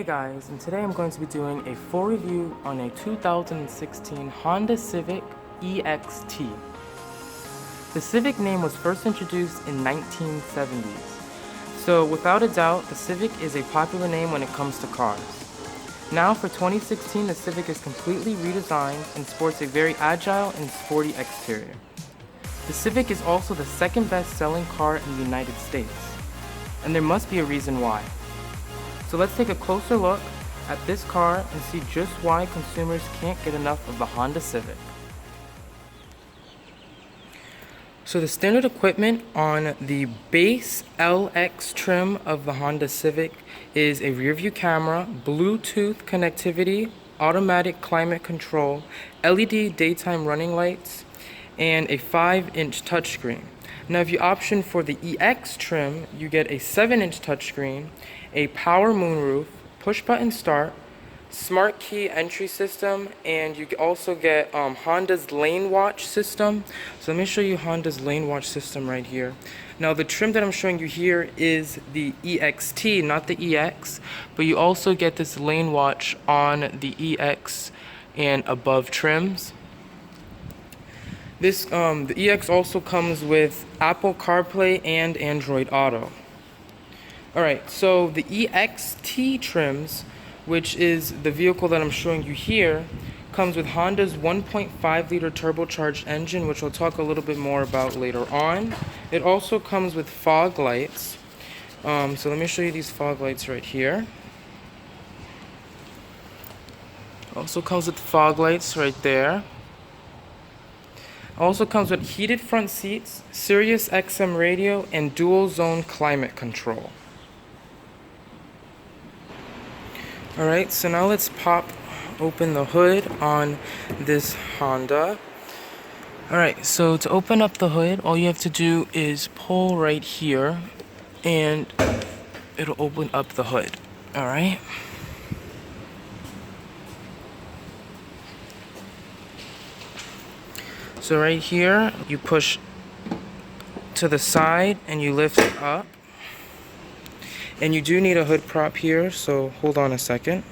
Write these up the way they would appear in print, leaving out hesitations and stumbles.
guys, and today I'm going to be doing a full review on a 2016 Honda Civic EXT. The Civic name was first introduced in 1970s, so without a doubt the Civic is a popular name when it comes to cars. Now for 2016 the Civic is completely redesigned and sports a very agile and sporty exterior. The Civic is also the second best selling car in the United States, and there must be a reason why. So let's take a closer look at this car and see just why consumers can't get enough of the Honda Civic. So the standard equipment on the base LX trim of the Honda Civic is a rear view camera, Bluetooth connectivity, automatic climate control, LED daytime running lights, and a 5-inch touchscreen. Now if you option for the EX trim, you get a 7-inch touchscreen, a power moonroof, push button start, smart key entry system, and you also get Honda's lane watch system. So let me show you Honda's lane watch system right here. Now the trim that I'm showing you here is the EXT, not the EX, but you also get this lane watch on the EX and above trims. This the EX also comes with Apple CarPlay and Android Auto. Alright, so the EXT trims, which is the vehicle that I'm showing you here, comes with Honda's 1.5 liter turbocharged engine, which we'll talk a little bit more about later on. It also comes with fog lights. So let me show you these fog lights right here. Also comes with fog lights right there. Also comes with heated front seats, Sirius XM radio, and dual zone climate control. Alright, so now let's pop open the hood on this Honda. Alright, so to open up the hood, all you have to do is pull right here and it'll open up the hood. Alright. So right here, you push to the side and you lift it up. And you do need a hood prop here, so hold on a second.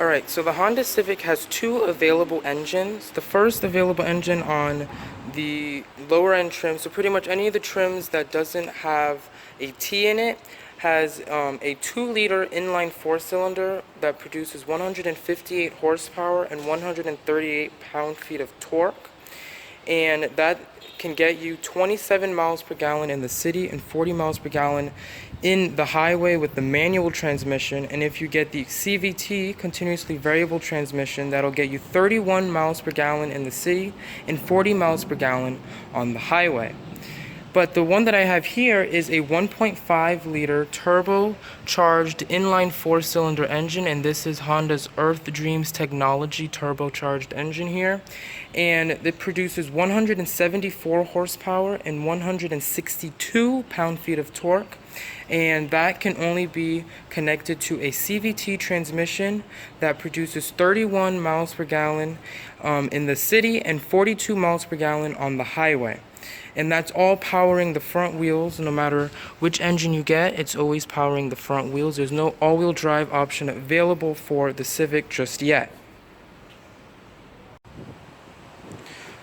Alright, so the Honda Civic has two available engines. The first available engine on the lower end trim, so pretty much any of the trims that doesn't have a T in it, has a 2-liter inline 4-cylinder that produces 158 horsepower and 138 pound-feet of torque. And that can get you 27 miles per gallon in the city and 40 miles per gallon in the highway with the manual transmission. And if you get the CVT, continuously variable transmission, that'll get you 31 miles per gallon in the city and 40 miles per gallon on the highway. But the one that I have here is a 1.5 liter turbocharged inline 4-cylinder engine, and this is Honda's Earth Dreams technology turbocharged engine here. And it produces 174 horsepower and 162 pound-feet of torque. And that can only be connected to a CVT transmission that produces 31 miles per gallon in the city and 42 miles per gallon on the highway. And that's all powering the front wheels. No matter which engine you get, it's always powering the front wheels. There's no all-wheel drive option available for the Civic just yet.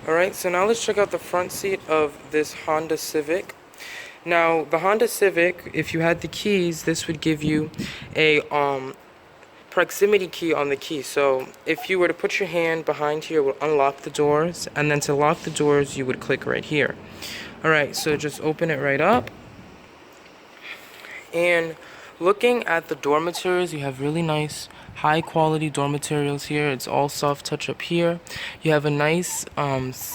Alright, so now let's check out the front seat of this Honda Civic. Now, the Honda Civic, if you had the keys, this would give you a proximity key on the key. So if you were to put your hand behind here, it would unlock the doors, and then to lock the doors you would click right here. Alright, so just open it right up, and looking at the door materials, you have really nice high quality door materials here. It's all soft touch up here. You have a nice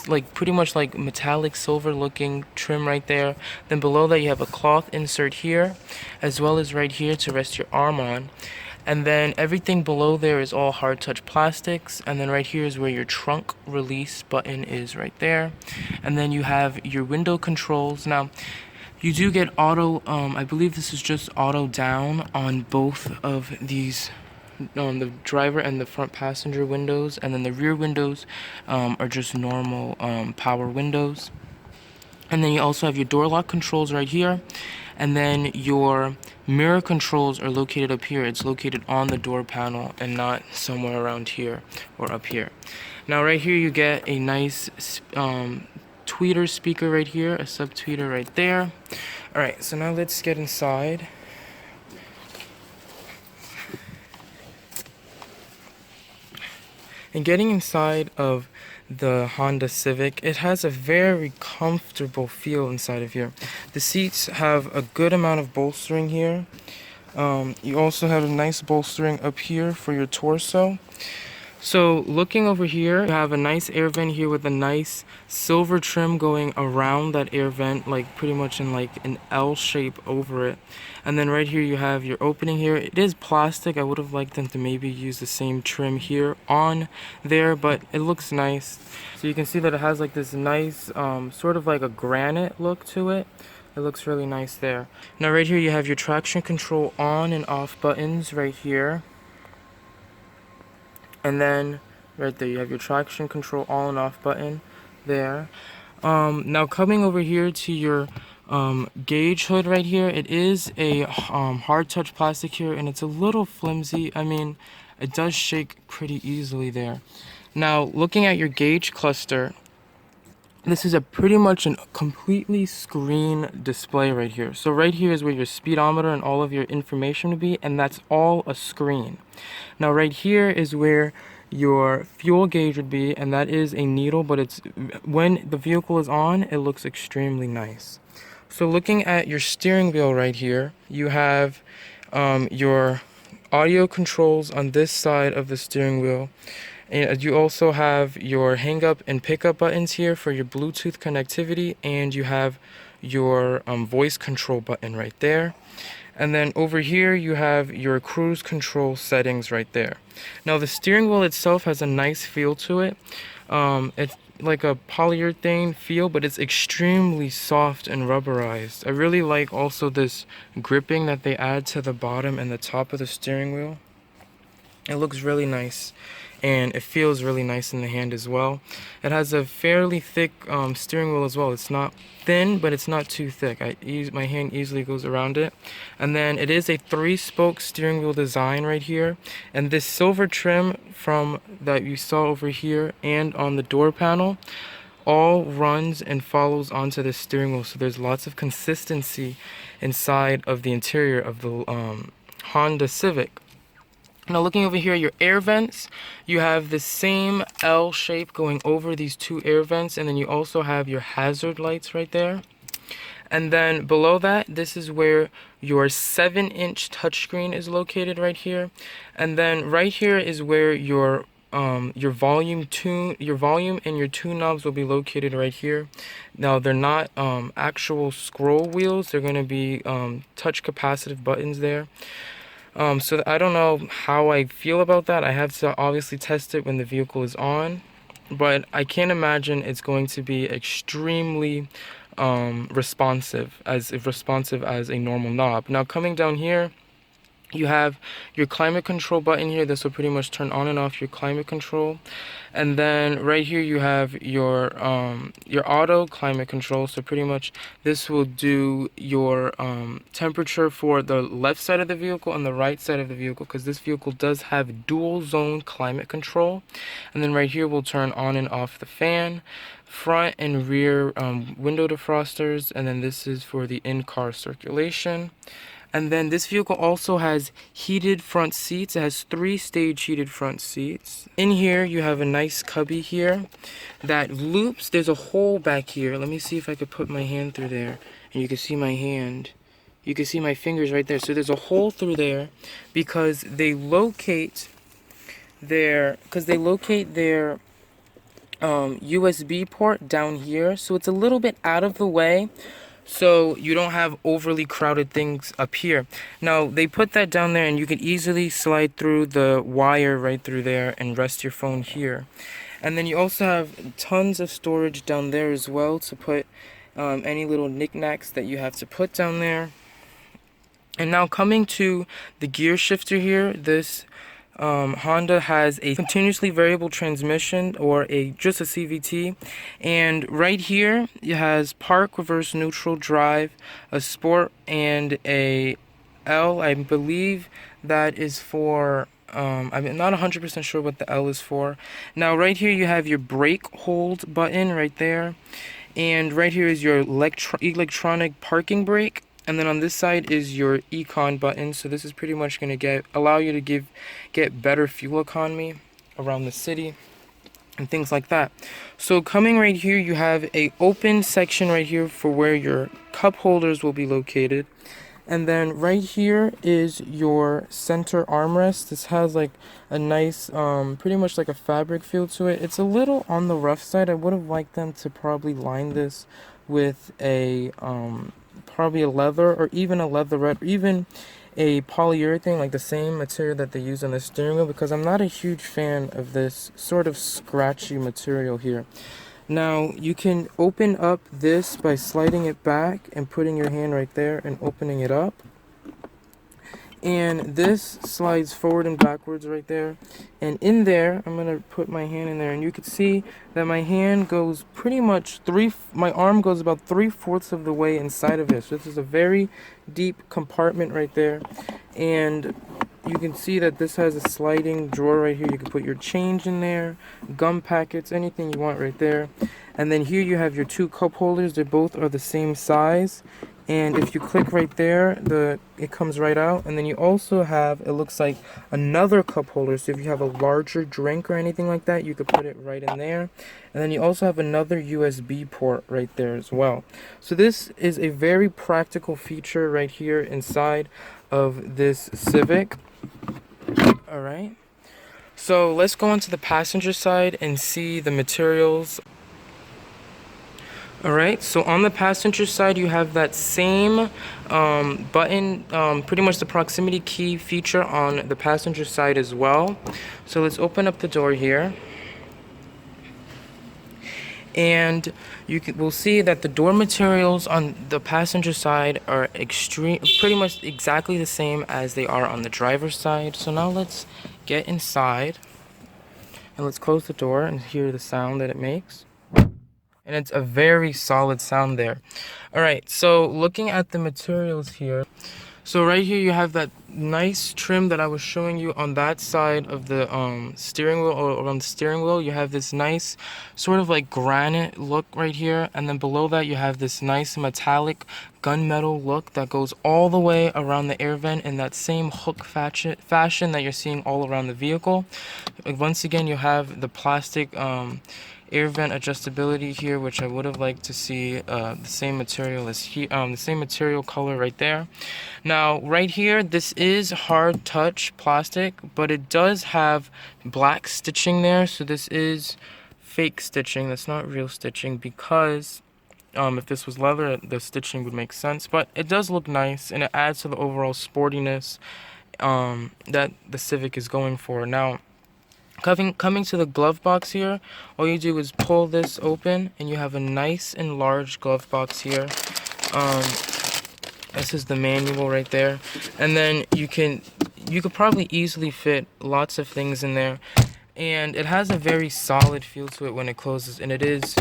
like pretty much like metallic silver looking trim right there. Then below that you have a cloth insert here, as well as right here to rest your arm on. And then everything below there is all hard touch plastics. And then right here is where your trunk release button is right there. And then you have your window controls. Now, you do get auto, I believe this is just auto down on both of these, the driver and the front passenger windows. And then the rear windows are just normal power windows. And then you also have your door lock controls right here. And then your mirror controls are located up here. It's located on the door panel and not somewhere around here or up here. Now right here you get a nice tweeter speaker right here, a sub tweeter right there. Alright, so now let's get inside. And getting inside of the Honda Civic, it has a very comfortable feel inside of here. The seats have a good amount of bolstering here. You also have a nice bolstering up here for your torso. So looking over here, you have a nice air vent here with a nice silver trim going around that air vent, like pretty much in like an L shape over it. And then right here you have your opening here. It is plastic. I would have liked them to maybe use the same trim here on there, but it looks nice. So you can see that it has like this nice sort of like a granite look to it. It looks really nice there. Now right here you have your traction control on and off buttons right here. And then right there you have your traction control on and off button there. Now coming over here to your gauge hood right here, it is a hard touch plastic here, and it's a little flimsy. I mean, it does shake pretty easily there. Now looking at your gauge cluster, this is a pretty much a completely screen display right here. So right here is where your speedometer and all of your information would be, and that's all a screen. Now right here is where your fuel gauge would be, and that is a needle, but it's when the vehicle is on, it looks extremely nice. So looking at your steering wheel right here, you have your audio controls on this side of the steering wheel. And you also have your hang up and pickup buttons here for your Bluetooth connectivity, and you have your voice control button right there. And then over here you have your cruise control settings right there. Now the steering wheel itself has a nice feel to it. It's like a polyurethane feel, but it's extremely soft and rubberized. I really like also this gripping that they add to the bottom and the top of the steering wheel. It looks really nice, and it feels really nice in the hand as well. It has a fairly thick steering wheel as well. It's not thin, but it's not too thick. My hand easily goes around it. And then it is a 3-spoke steering wheel design right here. And this silver trim from that you saw over here and on the door panel all runs and follows onto the steering wheel. So there's lots of consistency inside of the interior of the Honda Civic. Now looking over here, your air vents, you have the same L shape going over these two air vents, and then you also have your hazard lights right there. And then below that, this is where your 7-inch touchscreen is located right here. And then right here is where your volume and your tune knobs will be located right here. Now they're not actual scroll wheels, they're going to be touch capacitive buttons there. So I don't know how I feel about that. I have to obviously test it when the vehicle is on, but I can't imagine it's going to be extremely responsive as a normal knob. Now coming down here, you have your climate control button here. This will pretty much turn on and off your climate control. And then right here you have your auto climate control. So pretty much this will do your temperature for the left side of the vehicle and the right side of the vehicle, because this vehicle does have dual zone climate control. And then right here will turn on and off the fan, front and rear window defrosters, and then this is for the in-car circulation. And then this vehicle also has heated front seats. It has 3-stage heated front seats. In here, you have a nice cubby here that loops. There's a hole back here. Let me see if I could put my hand through there. And you can see my hand. You can see my fingers right there. So there's a hole through there because they locate their USB port down here. So it's a little bit out of the way, so you don't have overly crowded things up here. Now they put that down there, and you can easily slide through the wire right through there and rest your phone here. And then you also have tons of storage down there as well to put any little knickknacks that you have to put down there. And now coming to the gear shifter here, this Honda has a continuously variable transmission, or just a CVT, and right here it has park, reverse, neutral, drive, a sport, and a L. I believe that is for I'm not 100% sure what the L is for. Now right here you have your brake hold button right there, and right here is your electronic parking brake. And then on this side is your econ button. So this is pretty much going to allow you to get better fuel economy around the city and things like that. So coming right here, you have a open section right here for where your cup holders will be located. And then right here is your center armrest. This has like a nice, pretty much like a fabric feel to it. It's a little on the rough side. I would have liked them to probably line this with a, probably a leather, or even a leatherette, or even a polyurethane, like the same material that they use on the steering wheel, because I'm not a huge fan of this sort of scratchy material here. Now, you can open up this by sliding it back and putting your hand right there and opening it up. And this slides forward and backwards right there. And in there, I'm going to put my hand in there, and you can see that my hand goes pretty much my arm goes about 3/4 of the way inside of this. So this is a very deep compartment right there. And you can see that this has a sliding drawer right here. You can put your change in there, gum packets, anything you want right there. And then here you have your two cup holders. They both are the same size. And if you click right there, it comes right out. And then you also have, it looks like, another cup holder. So if you have a larger drink or anything like that, you could put it right in there. And then you also have another USB port right there as well. So this is a very practical feature right here inside of this Civic. Alright, so let's go onto the passenger side and see the materials. Alright, so on the passenger side you have that same button, pretty much the proximity key feature on the passenger side as well. So let's open up the door here. And we'll see that the door materials on the passenger side are pretty much exactly the same as they are on the driver's side. So now let's get inside and let's close the door and hear the sound that it makes. And it's a very solid sound there. Alright, so looking at the materials here, so right here you have that nice trim that I was showing you on that side of the steering wheel, or on the steering wheel. You have this nice sort of like granite look right here, and then below that you have this nice metallic gunmetal look that goes all the way around the air vent in that same hook fashion that you're seeing all around the vehicle. Once again, you have the plastic air vent adjustability here, which I would have liked to see the same material as here, the same material color right there. Now right here, this is hard touch plastic, but it does have black stitching there, so this is fake stitching. That's not real stitching, because if this was leather, the stitching would make sense. But it does look nice, and it adds to the overall sportiness that the Civic is going for. Now, coming to the glove box here, all you do is pull this open, and you have a nice and large glove box here. This is the manual right there, and then you could probably easily fit lots of things in there. And it has a very solid feel to it when it closes, and it is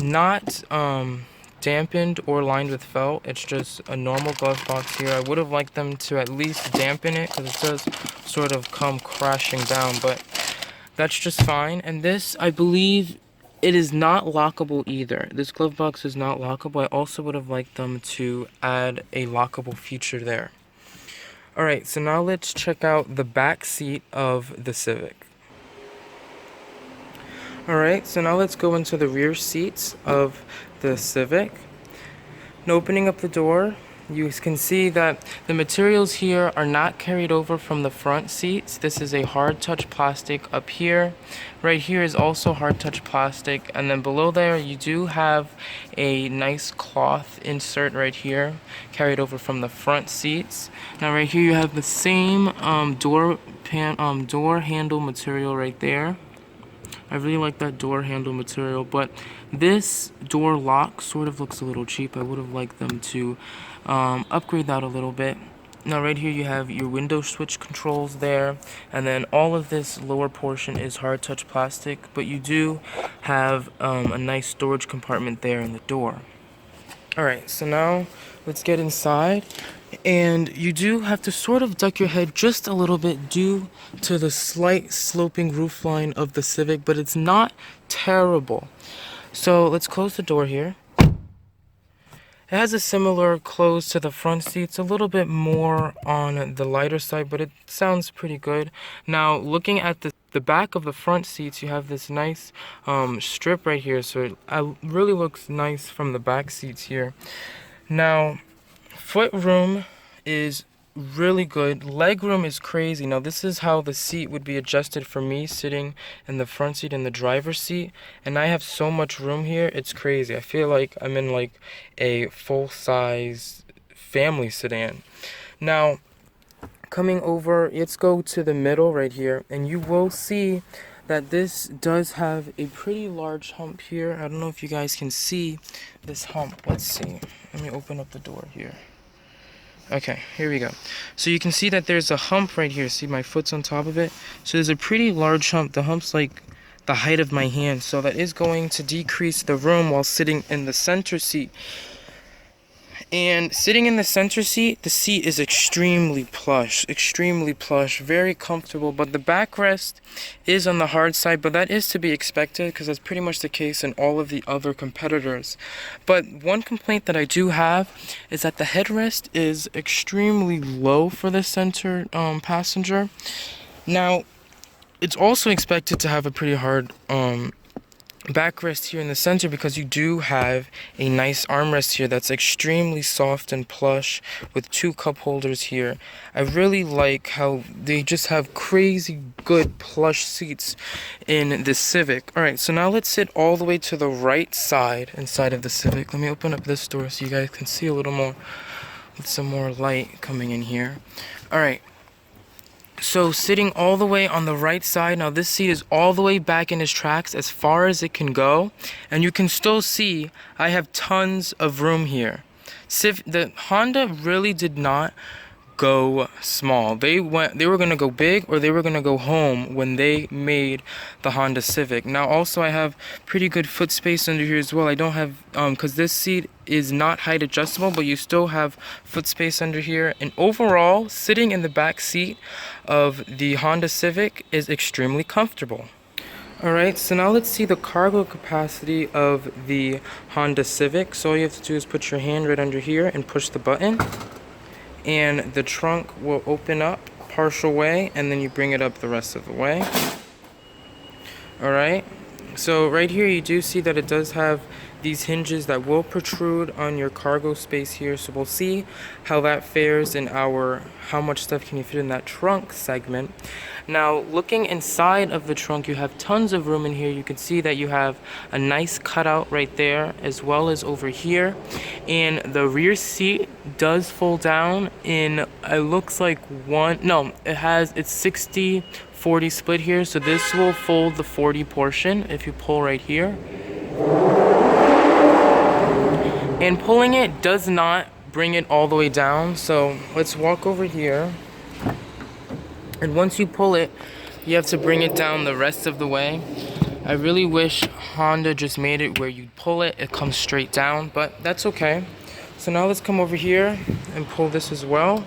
not dampened or lined with felt. It's just a normal glove box here. I would have liked them to at least dampen it, because it does sort of come crashing down, but that's just fine. And this, I believe, it is not lockable either. This glove box is not lockable. I also would have liked them to add a lockable feature there. Alright, so now let's check out the back seat of the Civic. Alright, so now let's go into the rear seats of the Civic. And opening up the door, you can see that the materials here are not carried over from the front seats. This is a hard touch plastic up here. Right here is also hard touch plastic, and then below there you do have a nice cloth insert right here carried over from the front seats. Now right here you have the same door handle material right there. I really like that door handle material, but this door lock sort of looks a little cheap. I would have liked them to upgrade that a little bit. Now right here you have your window switch controls there, and then all of this lower portion is hard touch plastic, but you do have a nice storage compartment there in the door. Alright, so now let's get inside, and you do have to sort of duck your head just a little bit due to the slight sloping roofline of the Civic, but it's not terrible. So let's close the door here. It has a similar close to the front seats, a little bit more on the lighter side, but it sounds pretty good. Now, looking at the back of the front seats, you have this nice strip right here, so it really looks nice from the back seats here. Now, foot room is really good. Leg room is crazy. Now this is how the seat would be adjusted for me sitting in the front seat in the driver's seat, and I have so much room here, it's crazy. I feel like I'm in like a full-size family sedan. Now coming over, let's go to the middle right here, and you will see that this does have a pretty large hump here. I don't know if you guys can see this hump. Let's see. Let me open up the door here. Okay, here we go. So you can see that there's a hump right here. See, my foot's on top of it. So there's a pretty large hump. The hump's like the height of my hand. So that is going to decrease the room while sitting in the center seat. And sitting in the center seat, the seat is extremely plush, very comfortable. But the backrest is on the hard side, but that is to be expected because that's pretty much the case in all of the other competitors. But one complaint that I do have is that the headrest is extremely low for the center passenger. Now, it's also expected to have a pretty hard backrest here in the center because you do have a nice armrest here that's extremely soft and plush with two cup holders here. I really like how they just have crazy good plush seats in the Civic. Alright, so now let's sit all the way to the right side inside of the Civic. Let me open up this door so you guys can see a little more with some more light coming in here. Alright. So sitting all the way on the right side, now this seat is all the way back in its tracks as far as it can go, and you can still see I have tons of room here. The Honda really did not go small. They were going to go big or they were going to go home when they made the Honda Civic. Now also I have pretty good foot space under here as well. I don't have because this seat is not height adjustable, but you still have foot space under here. And overall, sitting in the back seat of the Honda Civic is extremely comfortable. Alright, so now let's see the cargo capacity of the Honda Civic. So all you have to do is put your hand right under here and push the button, and the trunk will open up partial way, and then you bring it up the rest of the way. Alright, so right here you do see that it does have these hinges that will protrude on your cargo space here, so we'll see how that fares in our how much stuff can you fit in that trunk segment. Now looking inside of the trunk, you have tons of room in here. You can see that you have a nice cutout right there as well as over here, and the rear seat does fold down in, it looks like it's 60-40 split here, so this will fold the 40 portion if you pull right here. And pulling it does not bring it all the way down, so let's walk over here. And once you pull it, you have to bring it down the rest of the way. I really wish Honda just made it where you pull it, it comes straight down, but that's okay. So now let's come over here and pull this as well.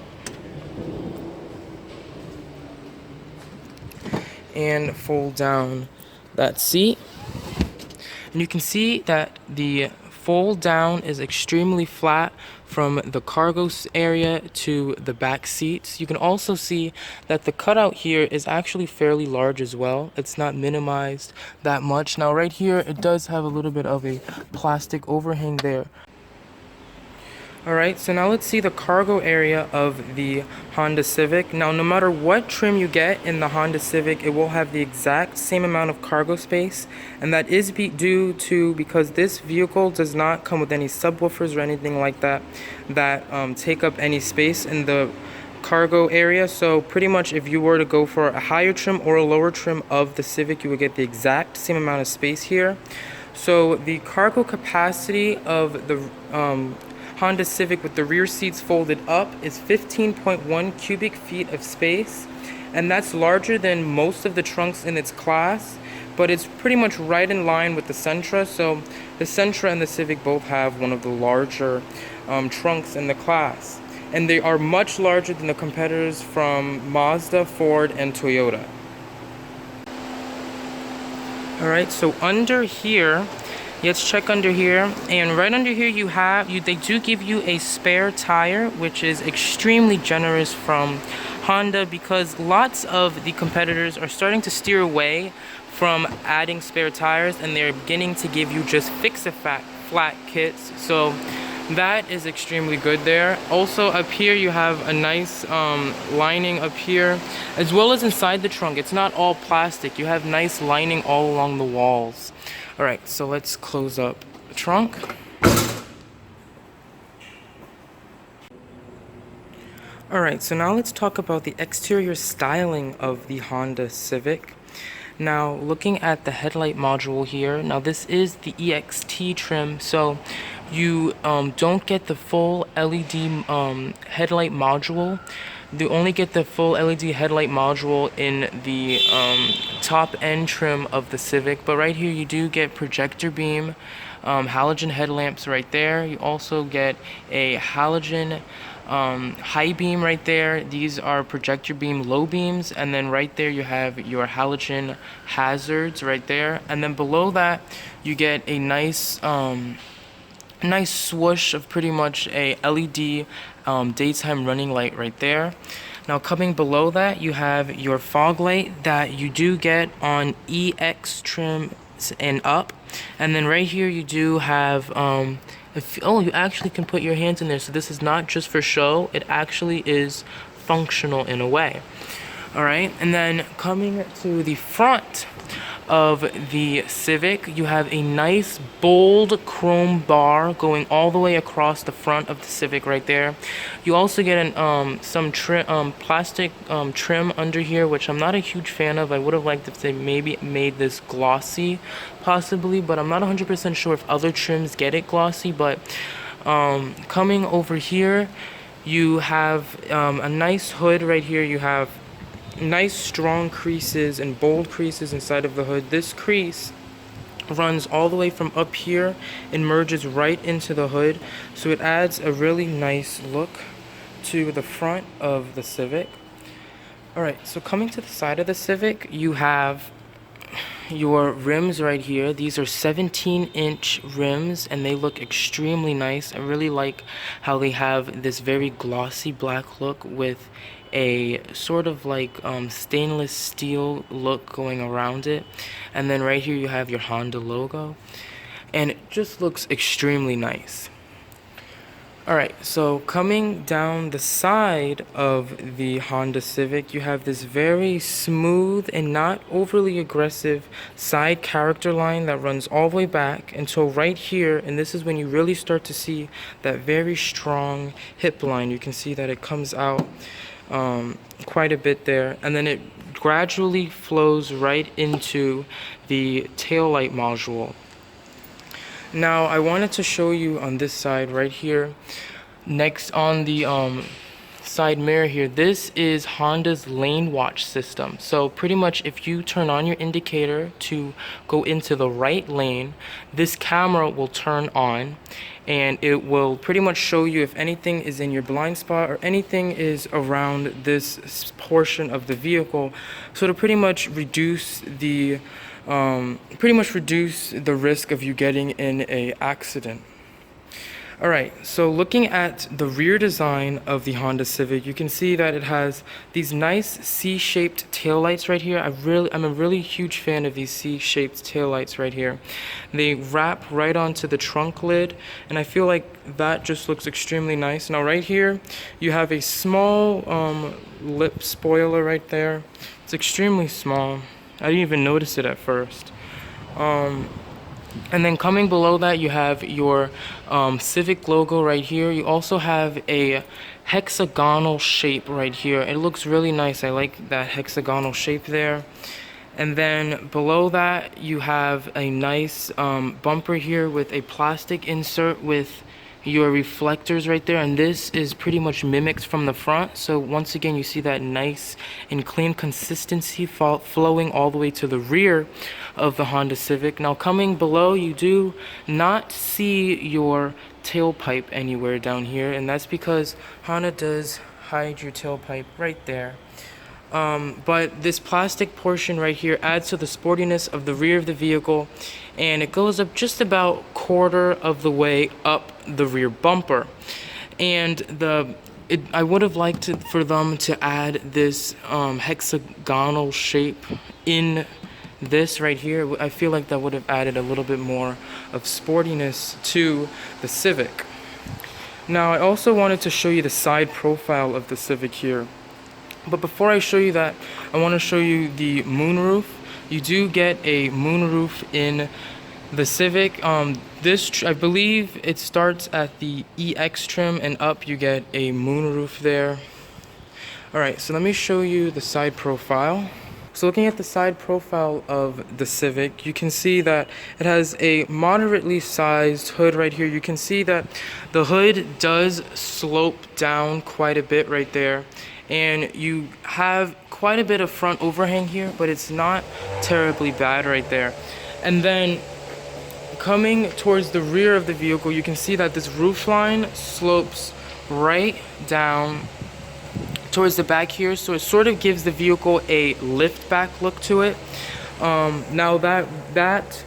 And fold down that seat. And you can see that the fold down is extremely flat from the cargo area to the back seats. You can also see that the cutout here is actually fairly large as well. It's not minimized that much. Now right here, it does have a little bit of a plastic overhang there. Alright, so now let's see the cargo area of the Honda Civic. Now, no matter what trim you get in the Honda Civic, it will have the exact same amount of cargo space. And that is due to because this vehicle does not come with any subwoofers or anything like that take up any space in the cargo area. So pretty much if you were to go for a higher trim or a lower trim of the Civic, you would get the exact same amount of space here. So the cargo capacity of the Honda Civic with the rear seats folded up is 15.1 cubic feet of space, and that's larger than most of the trunks in its class, but it's pretty much right in line with the Sentra. So the Sentra and the Civic both have one of the larger trunks in the class, and they are much larger than the competitors from Mazda, Ford, and Toyota. Alright, so under here, let's check under here, and right under here they do give you a spare tire, which is extremely generous from Honda, because lots of the competitors are starting to steer away from adding spare tires, and they're beginning to give you just fix-a-flat kits. So that is extremely good there. Also up here you have a nice lining up here, as well as inside the trunk. It's not all plastic. You have nice lining all along the walls. Alright, so let's close up the trunk. Alright, so now let's talk about the exterior styling of the Honda Civic. Now, looking at the headlight module here, now this is the EXT trim, so you don't get the full LED headlight module. You only get the full LED headlight module in the top end trim of the Civic, but right here you do get projector beam, halogen headlamps right there. You also get a halogen high beam right there. These are projector beam low beams, and then right there you have your halogen hazards right there, and then below that you get a nice swoosh of pretty much a LED daytime running light right there. Now coming below that you have your fog light that you do get on EX trim and up, and then right here you do have you actually can put your hands in there, so this is not just for show, it actually is functional in a way. Alright, and then coming to the front of the Civic, you have a nice bold chrome bar going all the way across the front of the Civic right there. You also get some plastic trim under here, which I'm not a huge fan of. I would have liked if they maybe made this glossy, possibly, but I'm not 100% sure if other trims get it glossy. But coming over here, you have a nice hood right here. You have nice strong creases and bold creases inside of the hood. This crease runs all the way from up here and merges right into the hood, so it adds a really nice look to the front of the Civic. Alright, so coming to the side of the Civic, you have your rims right here. These are 17-inch rims, and they look extremely nice. I really like how they have this very glossy black look with a sort of like stainless steel look going around it, and then right here you have your Honda logo, and it just looks extremely nice. Alright, so coming down the side of the Honda Civic, you have this very smooth and not overly aggressive side character line that runs all the way back until right here, and this is when you really start to see that very strong hip line. You can see that it comes out quite a bit there, and then it gradually flows right into the taillight module. Now I wanted to show you on this side right here, next on the side mirror here, this is Honda's lane watch system. So pretty much if you turn on your indicator to go into the right lane, this camera will turn on, and it will pretty much show you if anything is in your blind spot or anything is around this portion of the vehicle, so to pretty much reduce the risk of you getting in a accident. Alright, so looking at the rear design of the Honda Civic, you can see that it has these nice C-shaped taillights right here. I'm a really huge fan of these C-shaped taillights right here. They wrap right onto the trunk lid, and I feel like that just looks extremely nice. Now right here, you have a small lip spoiler right there. It's extremely small. I didn't even notice it at first. And then coming below that, you have your Civic logo right here. You also have a hexagonal shape right here. It looks really nice. I like that hexagonal shape there. And then below that, you have a nice bumper here with a plastic insert with your reflectors right there, and this is pretty much mimicked from the front. So once again, you see that nice and clean consistency flowing all the way to the rear of the Honda Civic. Now coming below, you do not see your tailpipe anywhere down here, and that's because Honda does hide your tailpipe right there. But this plastic portion right here adds to the sportiness of the rear of the vehicle, and it goes up just about quarter of the way up the rear bumper. And I would have liked for them to add this hexagonal shape in this right here. I feel like that would have added a little bit more of sportiness to the Civic. Now I also wanted to show you the side profile of the Civic here. But before I show you that, I want to show you the moonroof. You do get a moonroof in the Civic. This, I believe it starts at the EX trim and up you get a moonroof there. Alright, so let me show you the side profile. So looking at the side profile of the Civic, you can see that it has a moderately sized hood right here. You can see that the hood does slope down quite a bit right there. And you have quite a bit of front overhang here, but it's not terribly bad right there. And then coming towards the rear of the vehicle, you can see that this roofline slopes right down towards the back here, so it sort of gives the vehicle a lift back look to it. Now that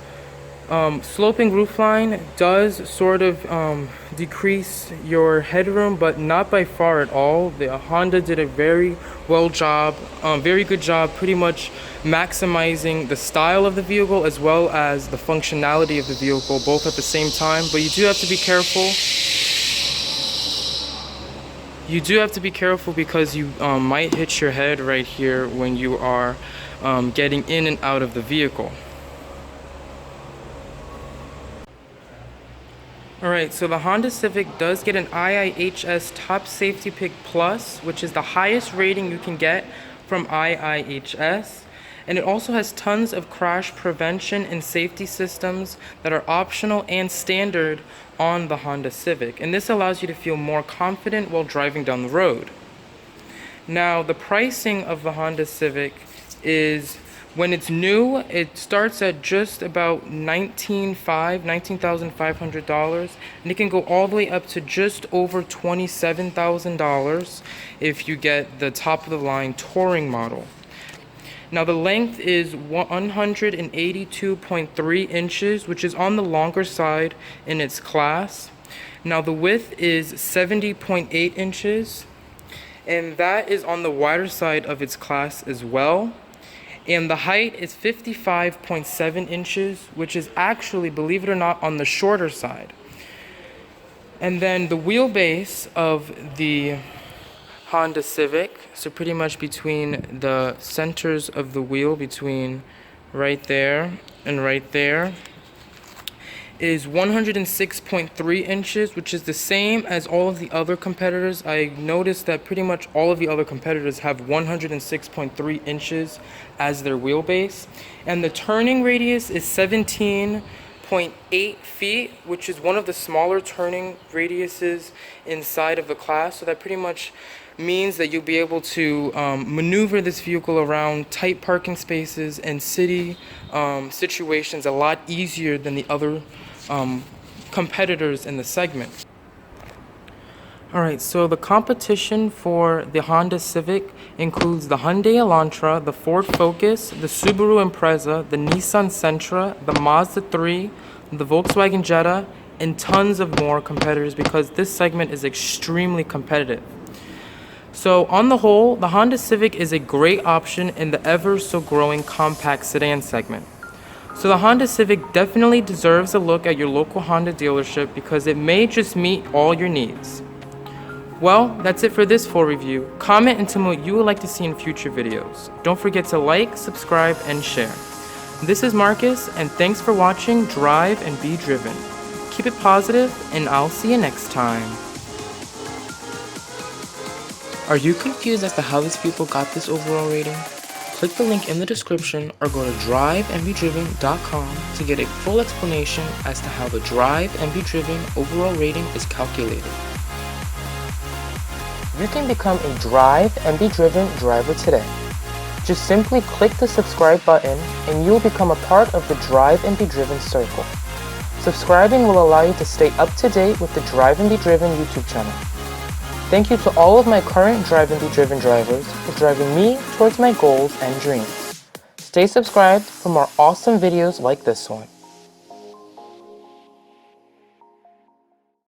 sloping roofline does sort of decrease your headroom, but not by far at all. The Honda did a very good job pretty much maximizing the style of the vehicle as well as the functionality of the vehicle both at the same time. But you do have to be careful. You do have to be careful because you might hit your head right here when you are getting in and out of the vehicle. Alright, so the Honda Civic does get an IIHS Top Safety Pick Plus, which is the highest rating you can get from IIHS. And it also has tons of crash prevention and safety systems that are optional and standard on the Honda Civic. And this allows you to feel more confident while driving down the road. Now, the pricing of the Honda Civic is, when it's new, it starts at just about $19,500, and it can go all the way up to just over $27,000 if you get the top of the line touring model. Now the length is 182.3 inches, which is on the longer side in its class. Now the width is 70.8 inches, and that is on the wider side of its class as well. And the height is 55.7 inches, which is actually, believe it or not, on the shorter side. And then the wheelbase of the Honda Civic, so pretty much between the centers of the wheel, between right there and right there, is 106.3 inches, which is the same as all of the other competitors. I noticed that pretty much all of the other competitors have 106.3 inches as their wheelbase. And the turning radius is 17.8 feet, which is one of the smaller turning radiuses inside of the class. So that pretty much means that you'll be able to maneuver this vehicle around tight parking spaces and city situations a lot easier than the other competitors in the segment. Alright, so the competition for the Honda Civic includes the Hyundai Elantra, the Ford Focus, the Subaru Impreza, the Nissan Sentra, the Mazda 3, the Volkswagen Jetta, and tons of more competitors because this segment is extremely competitive. So on the whole, the Honda Civic is a great option in the ever so growing compact sedan segment. So the Honda Civic definitely deserves a look at your local Honda dealership because it may just meet all your needs. Well, that's it for this full review. Comment and tell me what you would like to see in future videos. Don't forget to like, subscribe, and share. This is Marcus, and thanks for watching Drive and Be Driven. Keep it positive, and I'll see you next time. Are you confused as to how this vehicle got this overall rating? click the link in the description or go to DriveAndBeDriven.com to get a full explanation as to how the Drive and Be Driven overall rating is calculated. You can become a Drive and Be Driven driver today. Just simply click the subscribe button and you'll become a part of the Drive and Be Driven circle. Subscribing will allow you to stay up to date with the Drive and Be Driven YouTube channel. Thank you to all of my current Drive and Be Driven drivers for driving me towards my goals and dreams. Stay subscribed for more awesome videos like this one.